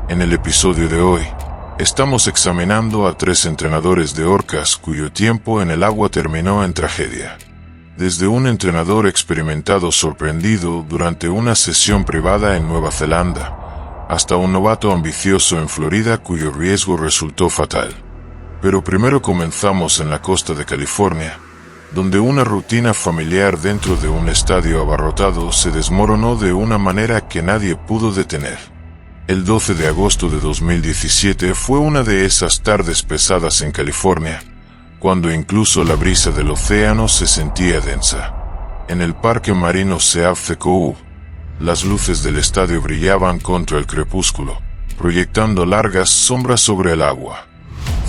En el episodio de hoy, estamos examinando a 3 entrenadores de orcas cuyo tiempo en el agua terminó en tragedia. Desde un entrenador experimentado sorprendido durante una sesión privada en Nueva Zelanda, hasta un novato ambicioso en Florida cuyo riesgo resultó fatal. Pero primero comenzamos en la costa de California, donde una rutina familiar dentro de un estadio abarrotado se desmoronó de una manera que nadie pudo detener. El 12 de agosto de 2017 fue una de esas tardes pesadas en California, cuando incluso la brisa del océano se sentía densa. En el parque marino Seaffe Cove, las luces del estadio brillaban contra el crepúsculo, proyectando largas sombras sobre el agua.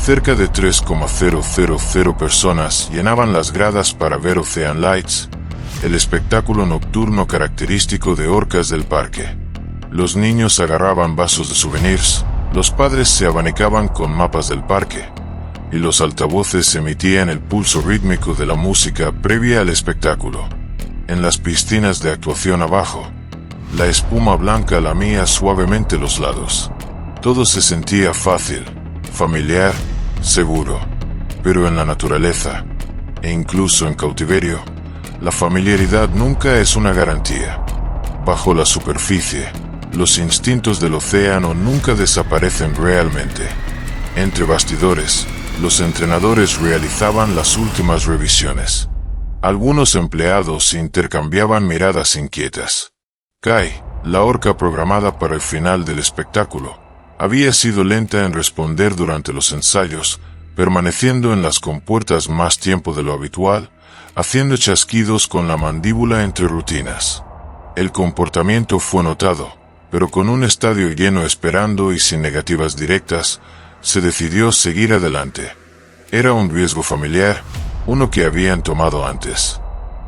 Cerca de 3,000 personas llenaban las gradas para ver Ocean Lights, el espectáculo nocturno característico de orcas del parque. Los niños agarraban vasos de souvenirs, los padres se abanicaban con mapas del parque, y los altavoces emitían el pulso rítmico de la música previa al espectáculo. En las piscinas de actuación abajo, la espuma blanca lamía suavemente los lados. Todo se sentía fácil, familiar, seguro. Pero en la naturaleza, e incluso en cautiverio, la familiaridad nunca es una garantía. Bajo la superficie, los instintos del océano nunca desaparecen realmente. Entre bastidores, los entrenadores realizaban las últimas revisiones. Algunos empleados intercambiaban miradas inquietas. Kai, la orca programada para el final del espectáculo, había sido lenta en responder durante los ensayos, permaneciendo en las compuertas más tiempo de lo habitual, haciendo chasquidos con la mandíbula entre rutinas. El comportamiento fue notado, pero con un estadio lleno esperando y sin negativas directas, se decidió seguir adelante. Era un riesgo familiar, uno que habían tomado antes.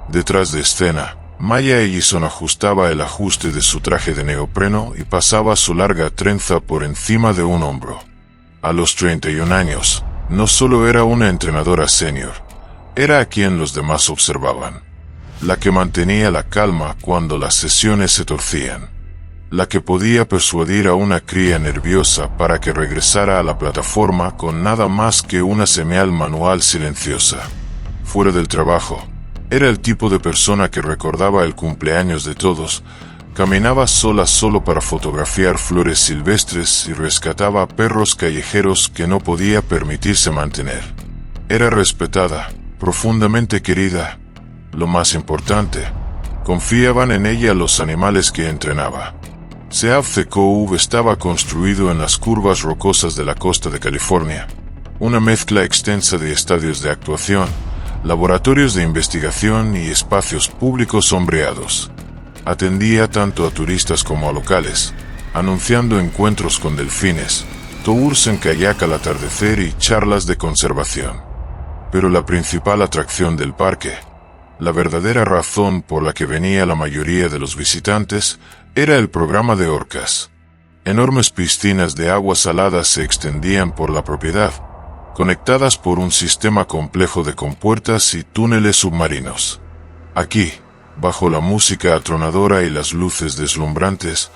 Detrás de escena, Maya Ellison ajustaba el ajuste de su traje de neopreno y pasaba su larga trenza por encima de un hombro. A los 31 años, no solo era una entrenadora senior, era a quien los demás observaban. La que mantenía la calma cuando las sesiones se torcían. La que podía persuadir a una cría nerviosa para que regresara a la plataforma con nada más que una señal manual silenciosa. Fuera del trabajo, era el tipo de persona que recordaba el cumpleaños de todos, caminaba sola solo para fotografiar flores silvestres y rescataba perros callejeros que no podía permitirse mantener. Era respetada, profundamente querida. Lo más importante, confiaban en ella los animales que entrenaba. Seaffe Cove estaba construido en las curvas rocosas de la costa de California, una mezcla extensa de estadios de actuación, laboratorios de investigación y espacios públicos sombreados. Atendía tanto a turistas como a locales, anunciando encuentros con delfines, tours en kayak al atardecer y charlas de conservación. Pero la principal atracción del parque, la verdadera razón por la que venía la mayoría de los visitantes, era el programa de orcas. Enormes piscinas de agua salada se extendían por la propiedad, conectadas por un sistema complejo de compuertas y túneles submarinos. Aquí, bajo la música atronadora y las luces deslumbrantes,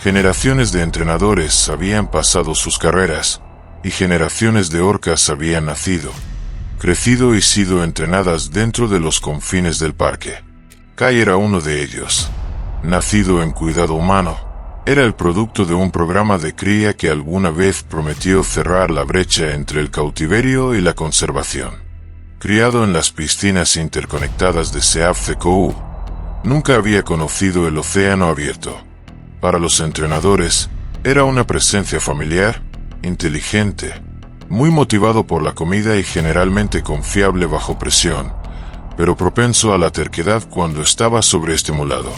generaciones de entrenadores habían pasado sus carreras, y generaciones de orcas habían nacido, crecido y sido entrenadas dentro de los confines del parque. Kai era uno de ellos. Nacido en cuidado humano, era el producto de un programa de cría que alguna vez prometió cerrar la brecha entre el cautiverio y la conservación. Criado en las piscinas interconectadas de Seaffe Cove, nunca había conocido el océano abierto. Para los entrenadores, era una presencia familiar, inteligente, muy motivado por la comida y generalmente confiable bajo presión, pero propenso a la terquedad cuando estaba sobreestimulado.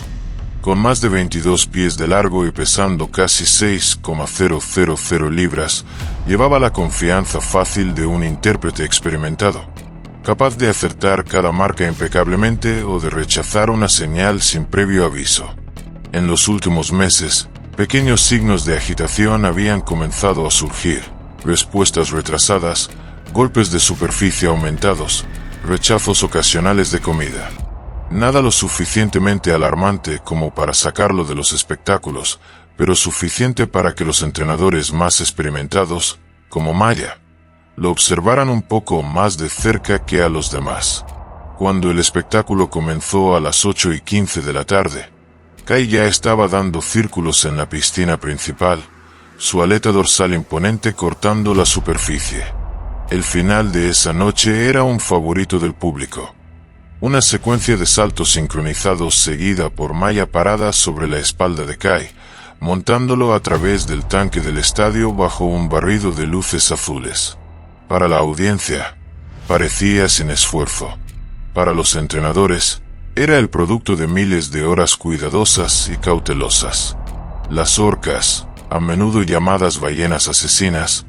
Con más de 22 pies de largo y pesando casi 6,000 libras, llevaba la confianza fácil de un intérprete experimentado, capaz de acertar cada marca impecablemente o de rechazar una señal sin previo aviso. En los últimos meses, pequeños signos de agitación habían comenzado a surgir, respuestas retrasadas, golpes de superficie aumentados, rechazos ocasionales de comida. Nada lo suficientemente alarmante como para sacarlo de los espectáculos, pero suficiente para que los entrenadores más experimentados, como Maya, lo observaran un poco más de cerca que a los demás. Cuando el espectáculo comenzó a las 8:15 de la tarde, Kai ya estaba dando círculos en la piscina principal, su aleta dorsal imponente cortando la superficie. El final de esa noche era un favorito del público. Una secuencia de saltos sincronizados seguida por Maya parada sobre la espalda de Kai, montándolo a través del tanque del estadio bajo un barrido de luces azules. Para la audiencia, parecía sin esfuerzo. Para los entrenadores, era el producto de miles de horas cuidadosas y cautelosas. Las orcas, a menudo llamadas ballenas asesinas,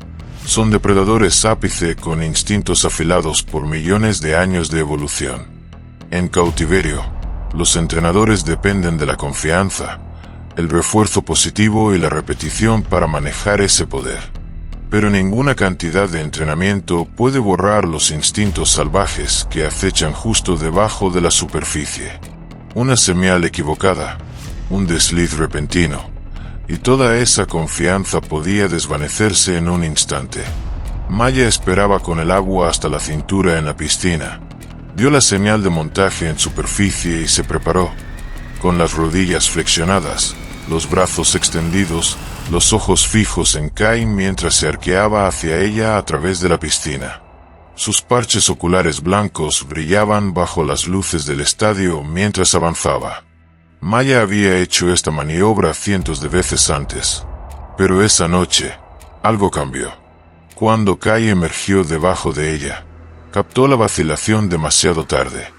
son depredadores ápice con instintos afilados por millones de años de evolución. En cautiverio, los entrenadores dependen de la confianza, el refuerzo positivo y la repetición para manejar ese poder. Pero ninguna cantidad de entrenamiento puede borrar los instintos salvajes que acechan justo debajo de la superficie. Una señal equivocada, un desliz repentino, y toda esa confianza podía desvanecerse en un instante. Maya esperaba con el agua hasta la cintura en la piscina. Dio la señal de montaje en superficie y se preparó, con las rodillas flexionadas, los brazos extendidos, los ojos fijos en Kai mientras se arqueaba hacia ella a través de la piscina. Sus parches oculares blancos brillaban bajo las luces del estadio mientras avanzaba. Maya había hecho esta maniobra cientos de veces antes, pero esa noche, algo cambió. Cuando Kai emergió debajo de ella, captó la vacilación demasiado tarde.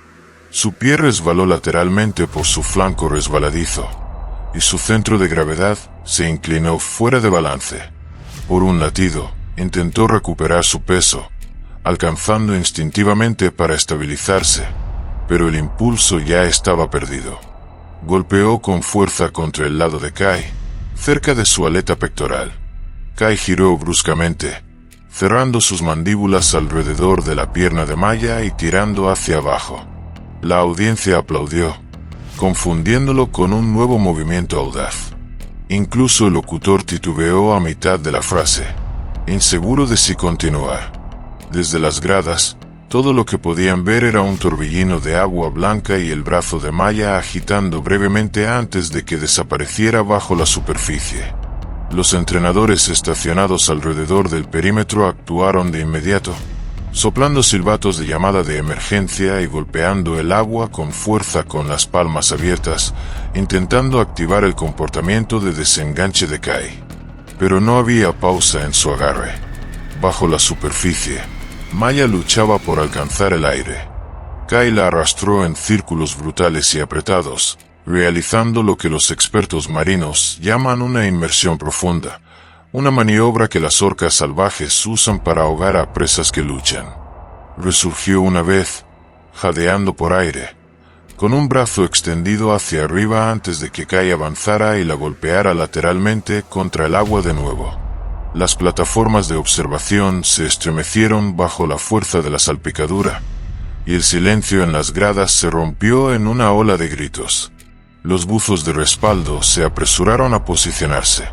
Su pie resbaló lateralmente por su flanco resbaladizo, y su centro de gravedad se inclinó fuera de balance. Por un latido, intentó recuperar su peso, alcanzando instintivamente para estabilizarse, pero el impulso ya estaba perdido. Golpeó con fuerza contra el lado de Kai, cerca de su aleta pectoral. Kai giró bruscamente, cerrando sus mandíbulas alrededor de la pierna de Maya y tirando hacia abajo. La audiencia aplaudió, confundiéndolo con un nuevo movimiento audaz. Incluso el locutor titubeó a mitad de la frase, inseguro de si continuar. Desde las gradas, todo lo que podían ver era un torbellino de agua blanca y el brazo de Maya agitando brevemente antes de que desapareciera bajo la superficie. Los entrenadores estacionados alrededor del perímetro actuaron de inmediato, soplando silbatos de llamada de emergencia y golpeando el agua con fuerza con las palmas abiertas, intentando activar el comportamiento de desenganche de Kai. Pero no había pausa en su agarre. Bajo la superficie, Maya luchaba por alcanzar el aire. Kai la arrastró en círculos brutales y apretados, realizando lo que los expertos marinos llaman una inmersión profunda, una maniobra que las orcas salvajes usan para ahogar a presas que luchan. Resurgió una vez, jadeando por aire, con un brazo extendido hacia arriba antes de que Kai avanzara y la golpeara lateralmente contra el agua de nuevo. Las plataformas de observación se estremecieron bajo la fuerza de la salpicadura, y el silencio en las gradas se rompió en una ola de gritos. Los buzos de respaldo se apresuraron a posicionarse.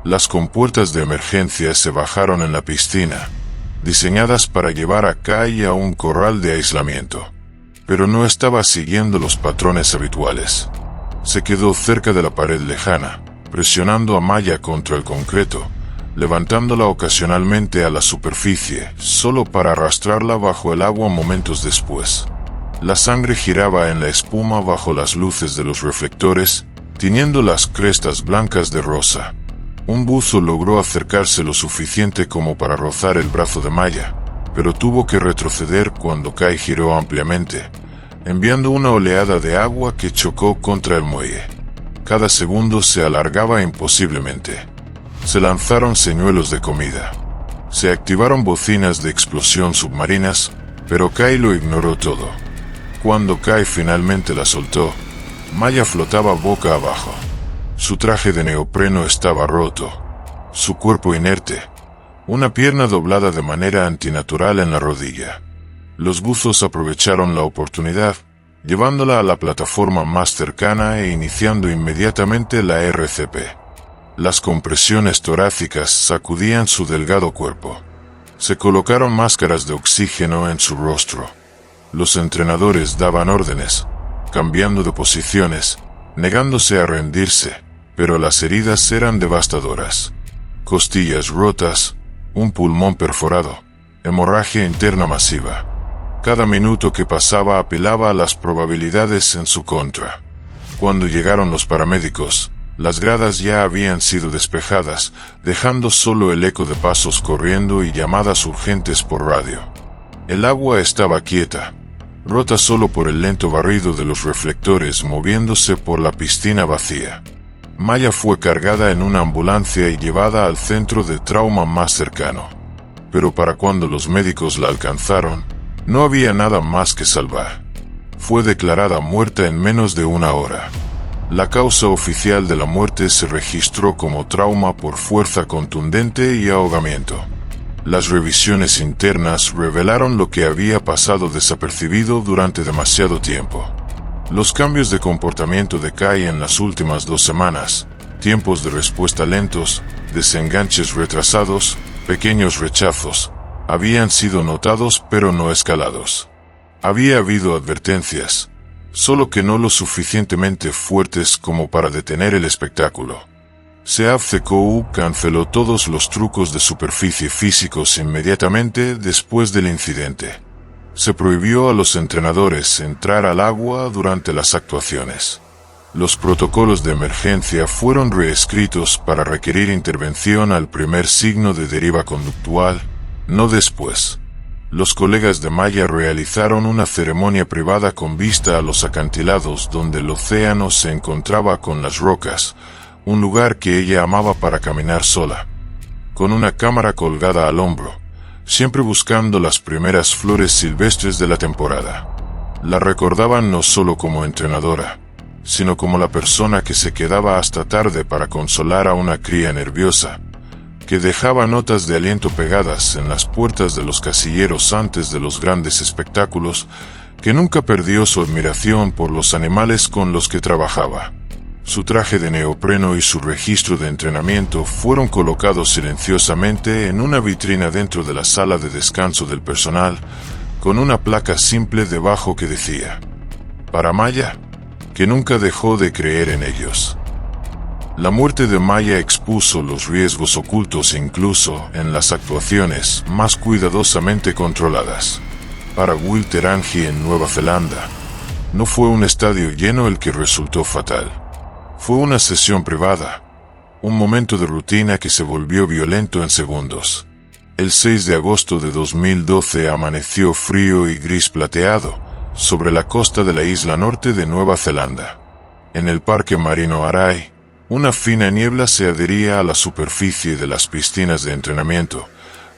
Las compuertas de emergencia se bajaron en la piscina, diseñadas para llevar a Kai a un corral de aislamiento. Pero no estaba siguiendo los patrones habituales. Se quedó cerca de la pared lejana, presionando a Maya contra el concreto, levantándola ocasionalmente a la superficie, solo para arrastrarla bajo el agua momentos después. La sangre giraba en la espuma bajo las luces de los reflectores, tiñendo las crestas blancas de rosa. Un buzo logró acercarse lo suficiente como para rozar el brazo de Maya, pero tuvo que retroceder cuando Kai giró ampliamente, enviando una oleada de agua que chocó contra el muelle. Cada segundo se alargaba imposiblemente. Se lanzaron señuelos de comida. Se activaron bocinas de explosión submarinas, pero Kai lo ignoró todo. Cuando Kai finalmente la soltó, Maya flotaba boca abajo. Su traje de neopreno estaba roto, su cuerpo inerte, una pierna doblada de manera antinatural en la rodilla. Los buzos aprovecharon la oportunidad, llevándola a la plataforma más cercana e iniciando inmediatamente la RCP. Las compresiones torácicas sacudían su delgado cuerpo. Se colocaron máscaras de oxígeno en su rostro. Los entrenadores daban órdenes, cambiando de posiciones, negándose a rendirse, pero las heridas eran devastadoras. Costillas rotas, un pulmón perforado, hemorragia interna masiva. Cada minuto que pasaba apelaba a las probabilidades en su contra. Cuando llegaron los paramédicos, las gradas ya habían sido despejadas, dejando solo el eco de pasos corriendo y llamadas urgentes por radio. El agua estaba quieta, rota solo por el lento barrido de los reflectores moviéndose por la piscina vacía. Maya fue cargada en una ambulancia y llevada al centro de trauma más cercano. Pero para cuando los médicos la alcanzaron, no había nada más que salvar. Fue declarada muerta en menos de una hora. La causa oficial de la muerte se registró como trauma por fuerza contundente y ahogamiento. Las revisiones internas revelaron lo que había pasado desapercibido durante demasiado tiempo. Los cambios de comportamiento de Kai en las últimas 2 semanas, tiempos de respuesta lentos, desenganches retrasados, pequeños rechazos, habían sido notados pero no escalados. Había habido advertencias, solo que no lo suficientemente fuertes como para detener el espectáculo. CAFCOU canceló todos los trucos de superficie físicos inmediatamente después del incidente. Se prohibió a los entrenadores entrar al agua durante las actuaciones. Los protocolos de emergencia fueron reescritos para requerir intervención al primer signo de deriva conductual, no después. Los colegas de Maya realizaron una ceremonia privada con vista a los acantilados donde el océano se encontraba con las rocas, un lugar que ella amaba para caminar sola. Con una cámara colgada al hombro, siempre buscando las primeras flores silvestres de la temporada. La recordaban no solo como entrenadora, sino como la persona que se quedaba hasta tarde para consolar a una cría nerviosa, que dejaba notas de aliento pegadas en las puertas de los casilleros antes de los grandes espectáculos, que nunca perdió su admiración por los animales con los que trabajaba. Su traje de neopreno y su registro de entrenamiento fueron colocados silenciosamente en una vitrina dentro de la sala de descanso del personal, con una placa simple debajo que decía: para Maya, que nunca dejó de creer en ellos. La muerte de Maya expuso los riesgos ocultos incluso en las actuaciones más cuidadosamente controladas. Para Will Terangi en Nueva Zelanda, no fue un estadio lleno el que resultó fatal. Fue una sesión privada, un momento de rutina que se volvió violento en segundos. El 6 de agosto de 2012 amaneció frío y gris plateado sobre la costa de la isla norte de Nueva Zelanda. En el parque marino Arai, una fina niebla se adhería a la superficie de las piscinas de entrenamiento,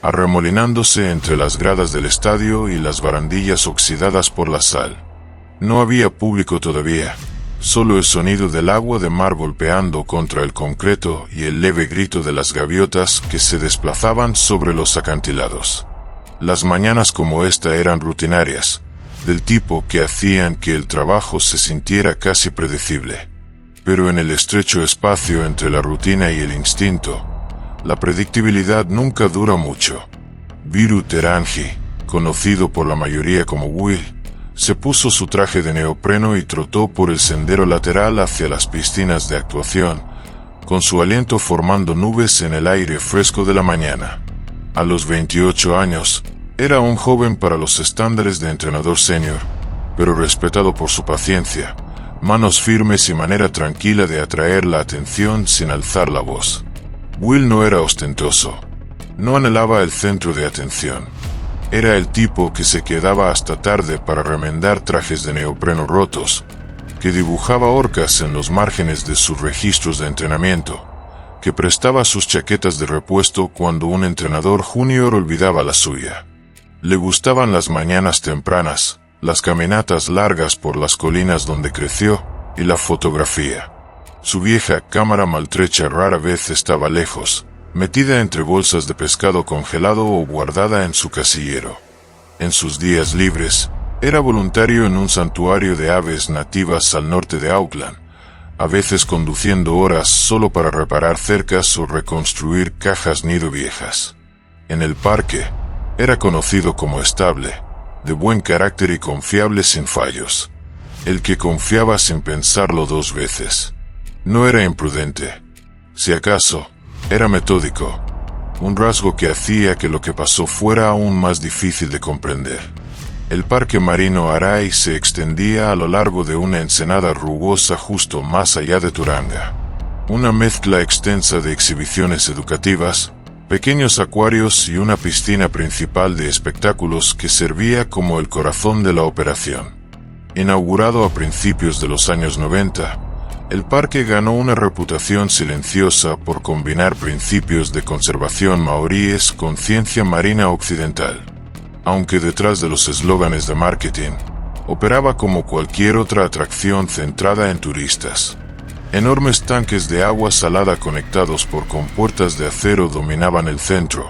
arremolinándose entre las gradas del estadio y las barandillas oxidadas por la sal. No había público todavía, solo el sonido del agua de mar golpeando contra el concreto y el leve grito de las gaviotas que se desplazaban sobre los acantilados. Las mañanas como esta eran rutinarias, del tipo que hacían que el trabajo se sintiera casi predecible. Pero en el estrecho espacio entre la rutina y el instinto, la predictibilidad nunca dura mucho. Viru Terangi, conocido por la mayoría como Will, se puso su traje de neopreno y trotó por el sendero lateral hacia las piscinas de actuación, con su aliento formando nubes en el aire fresco de la mañana. A los 28 años, era un joven para los estándares de entrenador senior, pero respetado por su paciencia, manos firmes y manera tranquila de atraer la atención sin alzar la voz. Will no era ostentoso. No anhelaba el centro de atención. Era el tipo que se quedaba hasta tarde para remendar trajes de neopreno rotos, que dibujaba orcas en los márgenes de sus registros de entrenamiento, que prestaba sus chaquetas de repuesto cuando un entrenador junior olvidaba la suya. Le gustaban las mañanas tempranas, las caminatas largas por las colinas donde creció, y la fotografía. Su vieja cámara maltrecha rara vez estaba lejos, metida entre bolsas de pescado congelado o guardada en su casillero. En sus días libres, era voluntario en un santuario de aves nativas al norte de Auckland, a veces conduciendo horas solo para reparar cercas o reconstruir cajas nido viejas. En el parque, era conocido como estable, de buen carácter y confiable sin fallos. El que confiaba sin pensarlo dos veces. No era imprudente. Si acaso, era metódico. Un rasgo que hacía que lo que pasó fuera aún más difícil de comprender. El parque marino Arai se extendía a lo largo de una ensenada rugosa justo más allá de Turanga. Una mezcla extensa de exhibiciones educativas, pequeños acuarios y una piscina principal de espectáculos que servía como el corazón de la operación. Inaugurado a principios de los años 90, el parque ganó una reputación silenciosa por combinar principios de conservación maoríes con ciencia marina occidental. Aunque detrás de los eslóganes de marketing, operaba como cualquier otra atracción centrada en turistas. Enormes tanques de agua salada conectados por compuertas de acero dominaban el centro,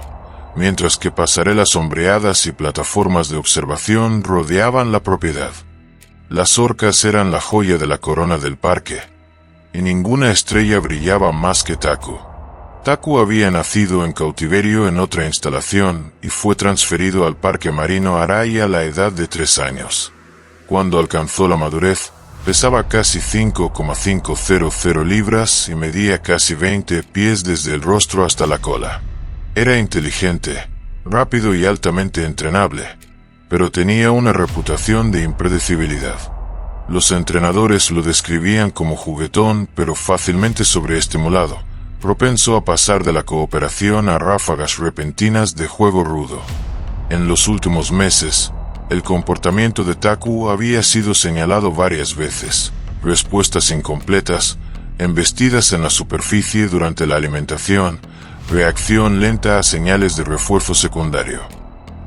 mientras que pasarelas sombreadas y plataformas de observación rodeaban la propiedad. Las orcas eran la joya de la corona del parque, y ninguna estrella brillaba más que Taku. Taku había nacido en cautiverio en otra instalación y fue transferido al parque marino Arai a la edad de 3 años. Cuando alcanzó la madurez, pesaba casi 5,500 libras y medía casi 20 pies desde el rostro hasta la cola. Era inteligente, rápido y altamente entrenable, pero tenía una reputación de impredecibilidad. Los entrenadores lo describían como juguetón pero fácilmente sobreestimulado, propenso a pasar de la cooperación a ráfagas repentinas de juego rudo. En los últimos meses, el comportamiento de Taku había sido señalado varias veces, respuestas incompletas, embestidas en la superficie durante la alimentación, reacción lenta a señales de refuerzo secundario.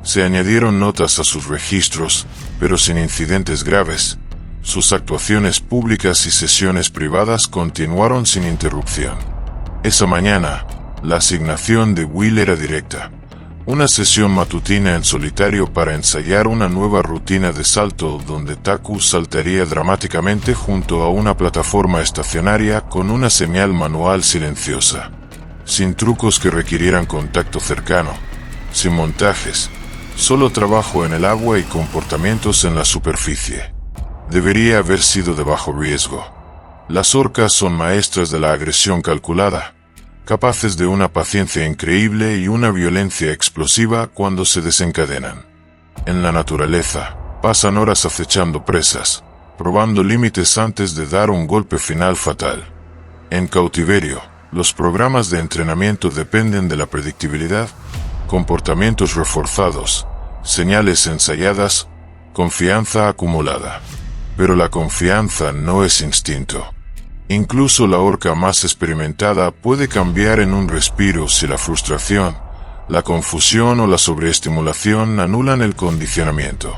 Se añadieron notas a sus registros, pero sin incidentes graves. Sus actuaciones públicas y sesiones privadas continuaron sin interrupción. Esa mañana, la asignación de Will era directa. Una sesión matutina en solitario para ensayar una nueva rutina de salto donde Taku saltaría dramáticamente junto a una plataforma estacionaria con una señal manual silenciosa. Sin trucos que requirieran contacto cercano, sin montajes, solo trabajo en el agua y comportamientos en la superficie. Debería haber sido de bajo riesgo. Las orcas son maestras de la agresión calculada, capaces de una paciencia increíble y una violencia explosiva cuando se desencadenan. En la naturaleza, pasan horas acechando presas, probando límites antes de dar un golpe final fatal. En cautiverio, los programas de entrenamiento dependen de la predictibilidad, comportamientos reforzados, señales ensayadas, confianza acumulada. Pero la confianza no es instinto. Incluso la orca más experimentada puede cambiar en un respiro si la frustración, la confusión o la sobreestimulación anulan el condicionamiento.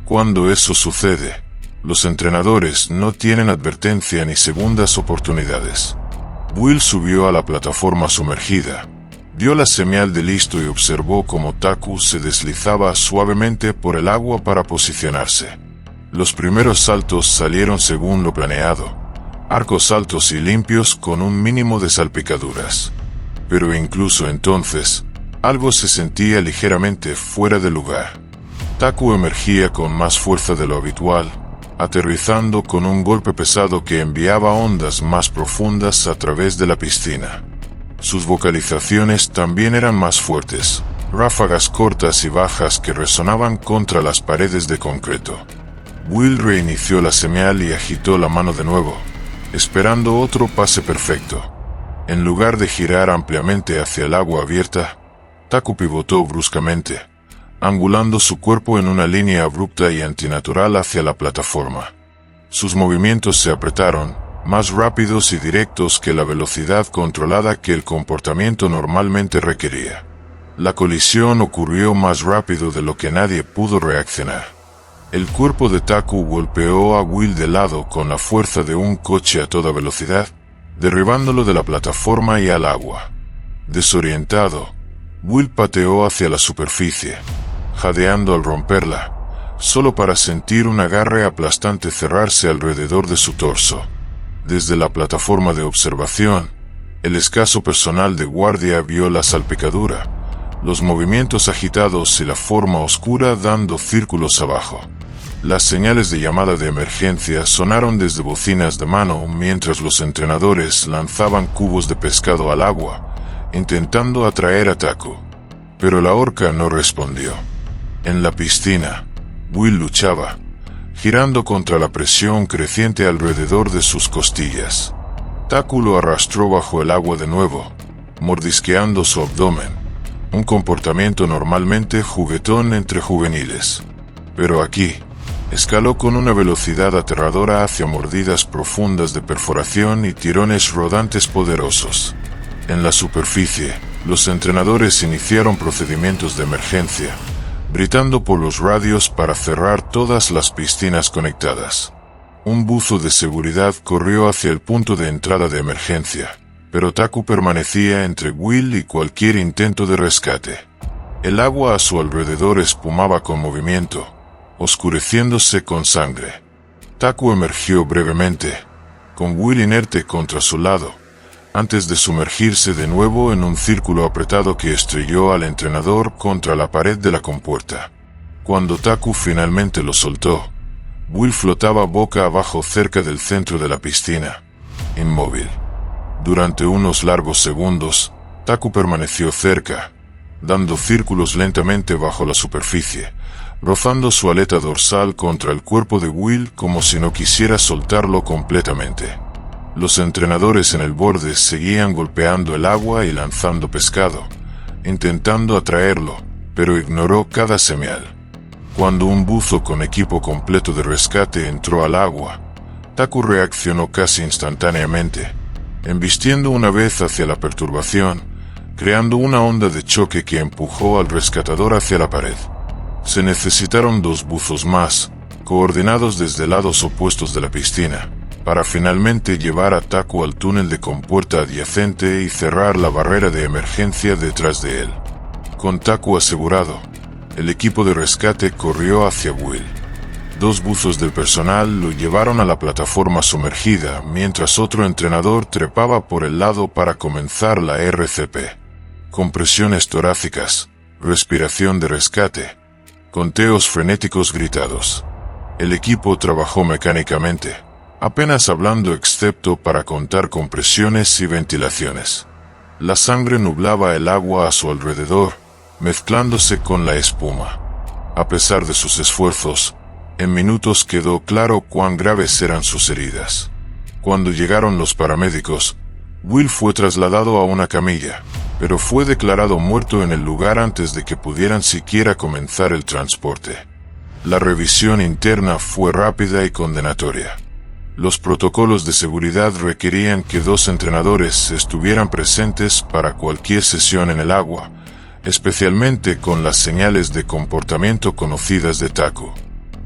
Cuando eso sucede, los entrenadores no tienen advertencia ni segundas oportunidades. Will subió a la plataforma sumergida, dio la señal de listo y observó cómo Taku se deslizaba suavemente por el agua para posicionarse. Los primeros saltos salieron según lo planeado, arcos altos y limpios con un mínimo de salpicaduras. Pero incluso entonces, algo se sentía ligeramente fuera de lugar. Taku emergía con más fuerza de lo habitual, aterrizando con un golpe pesado que enviaba ondas más profundas a través de la piscina. Sus vocalizaciones también eran más fuertes, ráfagas cortas y bajas que resonaban contra las paredes de concreto. Will reinició la señal y agitó la mano de nuevo, esperando otro pase perfecto. En lugar de girar ampliamente hacia el agua abierta, Taku pivotó bruscamente, angulando su cuerpo en una línea abrupta y antinatural hacia la plataforma. Sus movimientos se apretaron, más rápidos y directos que la velocidad controlada que el comportamiento normalmente requería. La colisión ocurrió más rápido de lo que nadie pudo reaccionar. El cuerpo de Taku golpeó a Will de lado con la fuerza de un coche a toda velocidad, derribándolo de la plataforma y al agua. Desorientado, Will pateó hacia la superficie, jadeando al romperla, solo para sentir un agarre aplastante cerrarse alrededor de su torso. Desde la plataforma de observación, el escaso personal de guardia vio la salpicadura, los movimientos agitados y la forma oscura dando círculos abajo. Las señales de llamada de emergencia sonaron desde bocinas de mano mientras los entrenadores lanzaban cubos de pescado al agua, intentando atraer a Taku. Pero la orca no respondió. En la piscina, Will luchaba, girando contra la presión creciente alrededor de sus costillas. Taku lo arrastró bajo el agua de nuevo, mordisqueando su abdomen, un comportamiento normalmente juguetón entre juveniles. Pero aquí, escaló con una velocidad aterradora hacia mordidas profundas de perforación y tirones rodantes poderosos. En la superficie, los entrenadores iniciaron procedimientos de emergencia, gritando por los radios para cerrar todas las piscinas conectadas. Un buzo de seguridad corrió hacia el punto de entrada de emergencia, pero Taku permanecía entre Will y cualquier intento de rescate. El agua a su alrededor espumaba con movimiento, oscureciéndose con sangre. Taku emergió brevemente, con Will inerte contra su lado, antes de sumergirse de nuevo en un círculo apretado que estrelló al entrenador contra la pared de la compuerta. Cuando Taku finalmente lo soltó, Will flotaba boca abajo cerca del centro de la piscina, inmóvil. Durante unos largos segundos, Taku permaneció cerca, dando círculos lentamente bajo la superficie, rozando su aleta dorsal contra el cuerpo de Will como si no quisiera soltarlo completamente. Los entrenadores en el borde seguían golpeando el agua y lanzando pescado, intentando atraerlo, pero ignoró cada señal. Cuando un buzo con equipo completo de rescate entró al agua, Taku reaccionó casi instantáneamente, embistiendo una vez hacia la perturbación, creando una onda de choque que empujó al rescatador hacia la pared. Se necesitaron 2 buzos más, coordinados desde lados opuestos de la piscina, para finalmente llevar a Taku al túnel de compuerta adyacente y cerrar la barrera de emergencia detrás de él. Con Taku asegurado, el equipo de rescate corrió hacia Will. 2 buzos del personal lo llevaron a la plataforma sumergida, mientras otro entrenador trepaba por el lado para comenzar la RCP. Compresiones torácicas, respiración de rescate, conteos frenéticos gritados. El equipo trabajó mecánicamente, apenas hablando excepto para contar compresiones y ventilaciones. La sangre nublaba el agua a su alrededor, mezclándose con la espuma. A pesar de sus esfuerzos, en minutos quedó claro cuán graves eran sus heridas. Cuando llegaron los paramédicos, Will fue trasladado a una camilla, pero fue declarado muerto en el lugar antes de que pudieran siquiera comenzar el transporte. La revisión interna fue rápida y condenatoria. Los protocolos de seguridad requerían que 2 entrenadores estuvieran presentes para cualquier sesión en el agua, especialmente con las señales de comportamiento conocidas de Taku.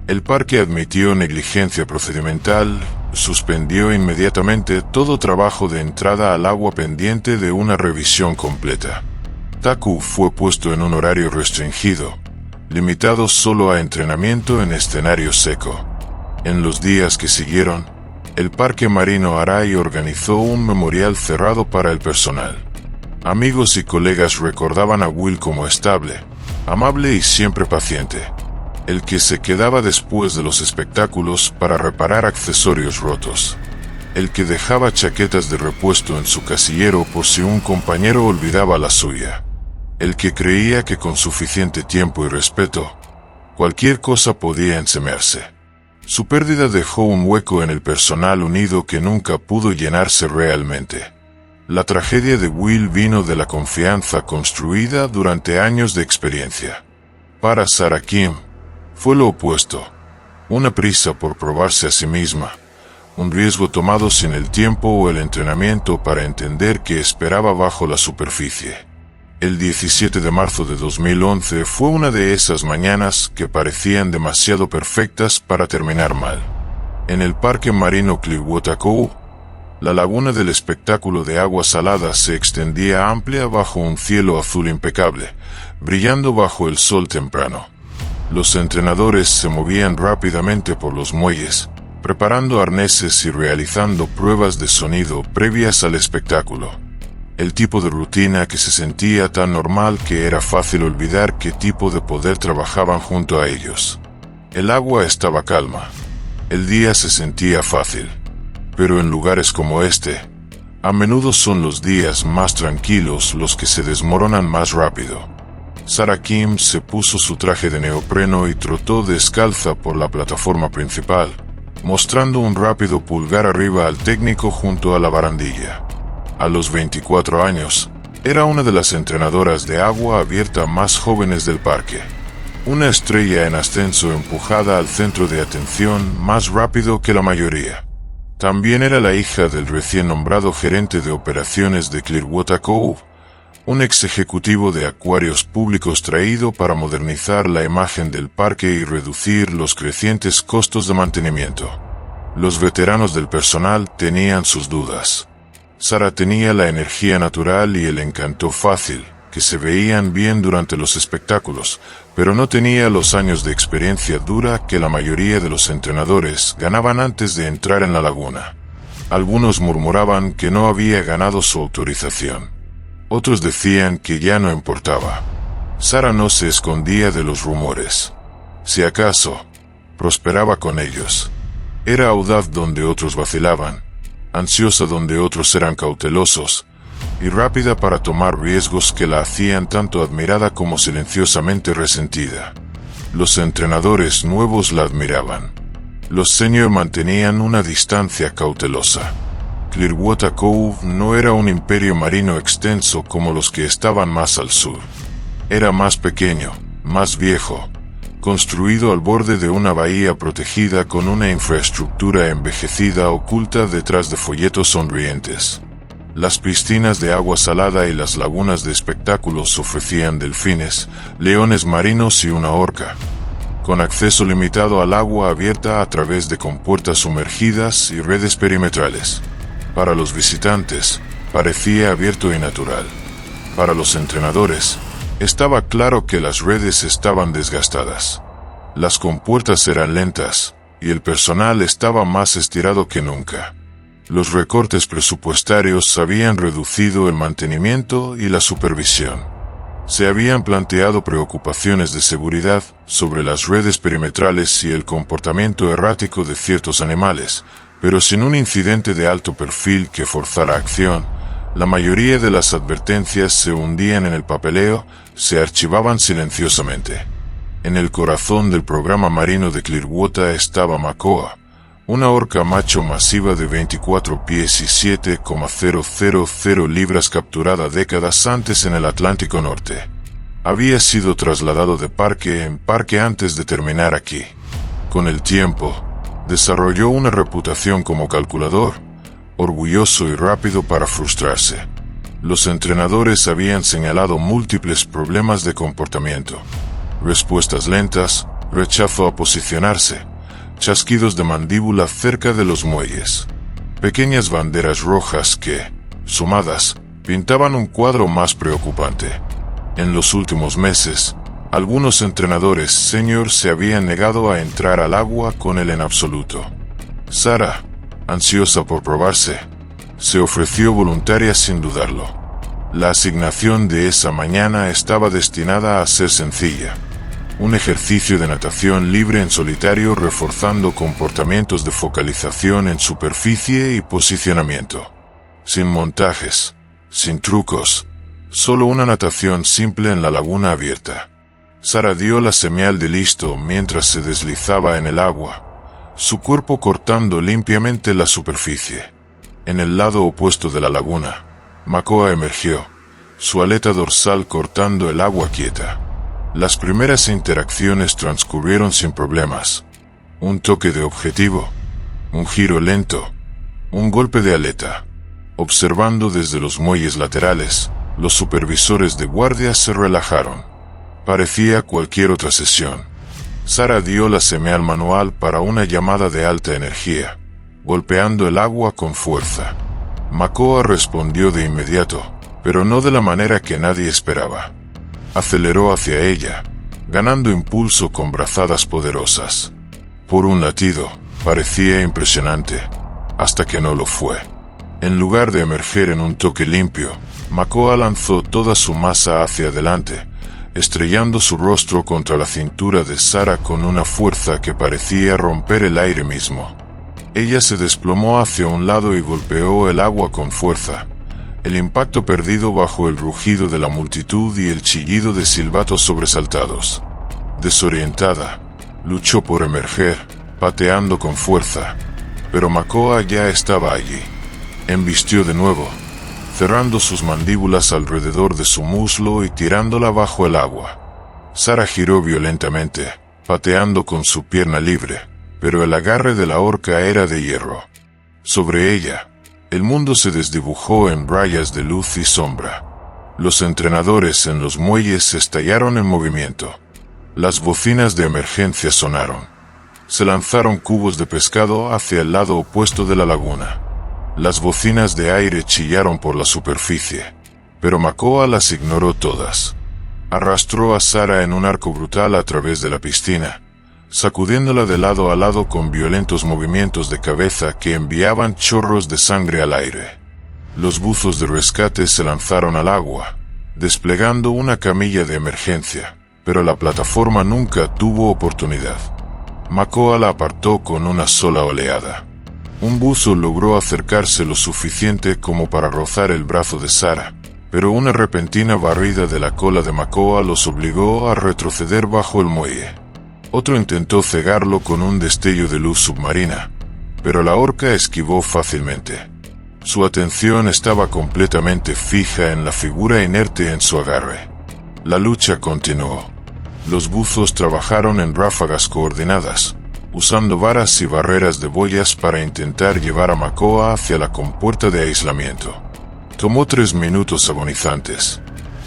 El parque admitió negligencia procedimental, suspendió inmediatamente todo trabajo de entrada al agua pendiente de una revisión completa. Taku fue puesto en un horario restringido, limitado solo a entrenamiento en escenario seco. En los días que siguieron, el Parque Marino Arai organizó un memorial cerrado para el personal. Amigos y colegas recordaban a Will como estable, amable y siempre paciente, el que se quedaba después de los espectáculos para reparar accesorios rotos, el que dejaba chaquetas de repuesto en su casillero por si un compañero olvidaba la suya, el que creía que con suficiente tiempo y respeto, cualquier cosa podía enseñarse. Su pérdida dejó un hueco en el personal unido que nunca pudo llenarse realmente. La tragedia de Will vino de la confianza construida durante años de experiencia. Para Sarah Kim, fue lo opuesto. Una prisa por probarse a sí misma. Un riesgo tomado sin el tiempo o el entrenamiento para entender qué esperaba bajo la superficie. El 17 de marzo de 2011 fue una de esas mañanas que parecían demasiado perfectas para terminar mal. En el Parque Marino Clearwater Cove, la laguna del espectáculo de agua salada se extendía amplia bajo un cielo azul impecable, brillando bajo el sol temprano. Los entrenadores se movían rápidamente por los muelles, preparando arneses y realizando pruebas de sonido previas al espectáculo. El tipo de rutina que se sentía tan normal que era fácil olvidar qué tipo de poder trabajaban junto a ellos. El agua estaba calma. El día se sentía fácil. Pero en lugares como este, a menudo son los días más tranquilos los que se desmoronan más rápido. Sarah Kim se puso su traje de neopreno y trotó descalza por la plataforma principal, mostrando un rápido pulgar arriba al técnico junto a la barandilla. A los 24 años, era una de las entrenadoras de agua abierta más jóvenes del parque. Una estrella en ascenso empujada al centro de atención más rápido que la mayoría. También era la hija del recién nombrado gerente de operaciones de Clearwater Cove, un ex ejecutivo de acuarios públicos traído para modernizar la imagen del parque y reducir los crecientes costos de mantenimiento. Los veteranos del personal tenían sus dudas. Sarah tenía la energía natural y el encanto fácil, que se veían bien durante los espectáculos, pero no tenía los años de experiencia dura que la mayoría de los entrenadores ganaban antes de entrar en la laguna. Algunos murmuraban que no había ganado su autorización. Otros decían que ya no importaba. Sarah no se escondía de los rumores. Si acaso, prosperaba con ellos. Era audaz donde otros vacilaban, ansiosa donde otros eran cautelosos, y rápida para tomar riesgos que la hacían tanto admirada como silenciosamente resentida. Los entrenadores nuevos la admiraban. Los senior mantenían una distancia cautelosa. Clearwater Cove no era un imperio marino extenso como los que estaban más al sur. Era más pequeño, más viejo, construido al borde de una bahía protegida con una infraestructura envejecida oculta detrás de folletos sonrientes. Las piscinas de agua salada y las lagunas de espectáculos ofrecían delfines, leones marinos y una orca, con acceso limitado al agua abierta a través de compuertas sumergidas y redes perimetrales. Para los visitantes, parecía abierto y natural. Para los entrenadores, estaba claro que las redes estaban desgastadas. Las compuertas eran lentas, y el personal estaba más estirado que nunca. Los recortes presupuestarios habían reducido el mantenimiento y la supervisión. Se habían planteado preocupaciones de seguridad sobre las redes perimetrales y el comportamiento errático de ciertos animales, pero sin un incidente de alto perfil que forzara acción. La mayoría de las advertencias se hundían en el papeleo, se archivaban silenciosamente. En el corazón del programa marino de Clearwater estaba Makoa, una orca macho masiva de 24 pies y 7,000 libras capturada décadas antes en el Atlántico Norte. Había sido trasladado de parque en parque antes de terminar aquí. Con el tiempo, desarrolló una reputación como calculador, orgulloso y rápido para frustrarse. Los entrenadores habían señalado múltiples problemas de comportamiento: respuestas lentas, rechazo a posicionarse, chasquidos de mandíbula cerca de los muelles. Pequeñas banderas rojas que, sumadas, pintaban un cuadro más preocupante. En los últimos meses, algunos entrenadores senior se habían negado a entrar al agua con él en absoluto. Sarah, ansiosa por probarse, se ofreció voluntaria sin dudarlo. La asignación de esa mañana estaba destinada a ser sencilla: un ejercicio de natación libre en solitario reforzando comportamientos de focalización en superficie y posicionamiento. Sin montajes, sin trucos, solo una natación simple en la laguna abierta. Sarah dio la señal de listo mientras se deslizaba en el agua, su cuerpo cortando limpiamente la superficie. En el lado opuesto de la laguna, Makoa emergió, su aleta dorsal cortando el agua quieta. Las primeras interacciones transcurrieron sin problemas. Un toque de objetivo, un giro lento, un golpe de aleta. Observando desde los muelles laterales, los supervisores de guardia se relajaron. Parecía cualquier otra sesión. Sarah dio la señal manual para una llamada de alta energía, golpeando el agua con fuerza. Makoa respondió de inmediato, pero no de la manera que nadie esperaba. Aceleró hacia ella, ganando impulso con brazadas poderosas. Por un latido, Parecía impresionante, hasta que no lo fue. En lugar de emerger en un toque limpio, Makoa lanzó toda su masa hacia adelante, estrellando su rostro contra la cintura de Sara con una fuerza que parecía romper el aire mismo. Ella se desplomó hacia un lado y golpeó el agua con fuerza. El impacto perdido bajo el rugido de la multitud y el chillido de silbatos sobresaltados. Desorientada, luchó por emerger, pateando con fuerza, pero Makoa ya estaba allí. Embistió de nuevo, cerrando sus mandíbulas alrededor de su muslo y tirándola bajo el agua. Sara giró violentamente, pateando con su pierna libre, pero el agarre de la horca era de hierro. Sobre ella, el mundo se desdibujó en rayas de luz y sombra. Los entrenadores en los muelles estallaron en movimiento. Las bocinas de emergencia sonaron. Se lanzaron cubos de pescado hacia el lado opuesto de la laguna. Las bocinas de aire chillaron por la superficie, pero Makoa las ignoró todas. Arrastró a Sara en un arco brutal a través de la piscina, sacudiéndola de lado a lado con violentos movimientos de cabeza que enviaban chorros de sangre al aire. Los buzos de rescate se lanzaron al agua, desplegando una camilla de emergencia, pero la plataforma nunca tuvo oportunidad. Makoa la apartó con una sola oleada. Un buzo logró acercarse lo suficiente como para rozar el brazo de Sara, pero una repentina barrida de la cola de Makoa los obligó a retroceder bajo el muelle. Otro intentó cegarlo con un destello de luz submarina, pero la orca esquivó fácilmente. Su atención estaba completamente fija en la figura inerte en su agarre. La lucha continuó. Los buzos trabajaron en ráfagas coordinadas, usando varas y barreras de boyas para intentar llevar a Makoa hacia la compuerta de aislamiento. Tomó 3 minutos agonizantes.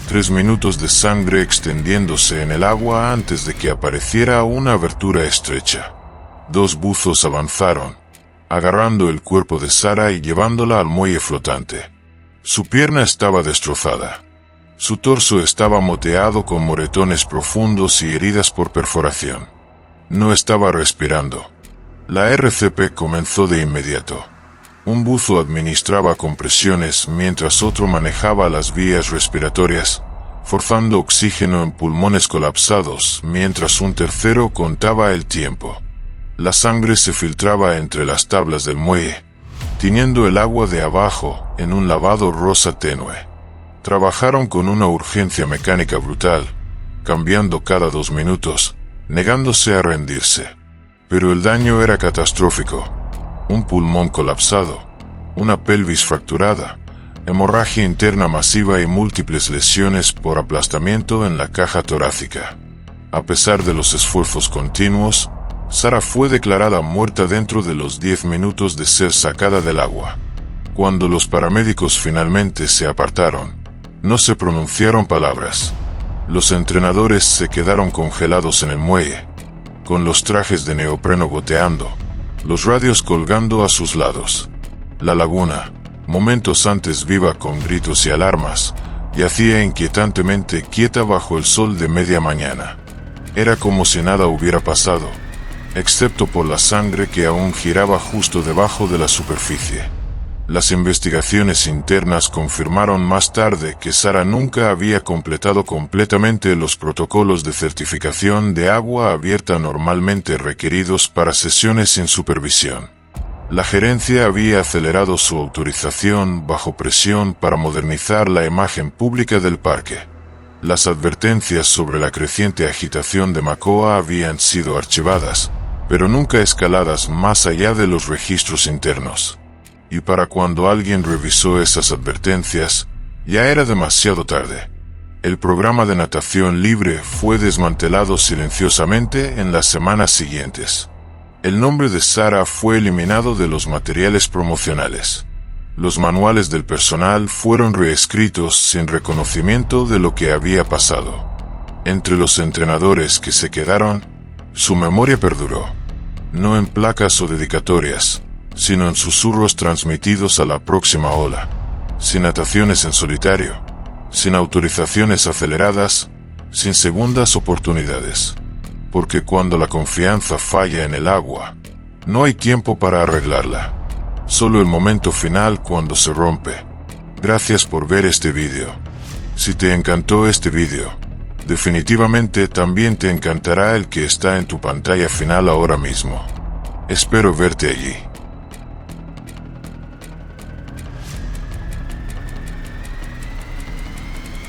3 minutos de sangre extendiéndose en el agua antes de que apareciera una abertura estrecha. 2 buzos avanzaron, agarrando el cuerpo de Sara y llevándola al muelle flotante. Su pierna estaba destrozada. Su torso estaba moteado con moretones profundos y heridas por perforación. No estaba respirando. La RCP comenzó de inmediato. Un buzo administraba compresiones mientras otro manejaba las vías respiratorias, forzando oxígeno en pulmones colapsados mientras un tercero contaba el tiempo. La sangre se filtraba entre las tablas del muelle, tiñendo el agua de abajo en un lavado rosa tenue. Trabajaron con una urgencia mecánica brutal, cambiando cada 2 minutos, negándose a rendirse. Pero el daño era catastrófico. Un pulmón colapsado, una pelvis fracturada, hemorragia interna masiva y múltiples lesiones por aplastamiento en la caja torácica. A pesar de los esfuerzos continuos, Sara fue declarada muerta dentro de los 10 minutos de ser sacada del agua. Cuando los paramédicos finalmente se apartaron, no se pronunciaron palabras. Los entrenadores se quedaron congelados en el muelle, con los trajes de neopreno goteando, los radios colgando a sus lados. La laguna, momentos antes viva con gritos y alarmas, yacía inquietantemente quieta bajo el sol de media mañana. Era como si nada hubiera pasado, excepto por la sangre que aún giraba justo debajo de la superficie. Las investigaciones internas confirmaron más tarde que Sara nunca había completado completamente los protocolos de certificación de agua abierta normalmente requeridos para sesiones sin supervisión. La gerencia había acelerado su autorización bajo presión para modernizar la imagen pública del parque. Las advertencias sobre la creciente agitación de Makoa habían sido archivadas, pero nunca escaladas más allá de los registros internos. Y para cuando alguien revisó esas advertencias, ya era demasiado tarde. El programa de natación libre fue desmantelado silenciosamente en las semanas siguientes. El nombre de Sara fue eliminado de los materiales promocionales. Los manuales del personal fueron reescritos sin reconocimiento de lo que había pasado. Entre los entrenadores que se quedaron, su memoria perduró. No en placas o dedicatorias, sino en susurros transmitidos a la próxima ola, sin nataciones en solitario, sin autorizaciones aceleradas, sin segundas oportunidades. Porque cuando la confianza falla en el agua, No hay tiempo para arreglarla. Solo el momento final cuando se rompe. Gracias por ver este video. Si te encantó este video, definitivamente también te encantará el que está en tu pantalla final ahora mismo. Espero verte allí.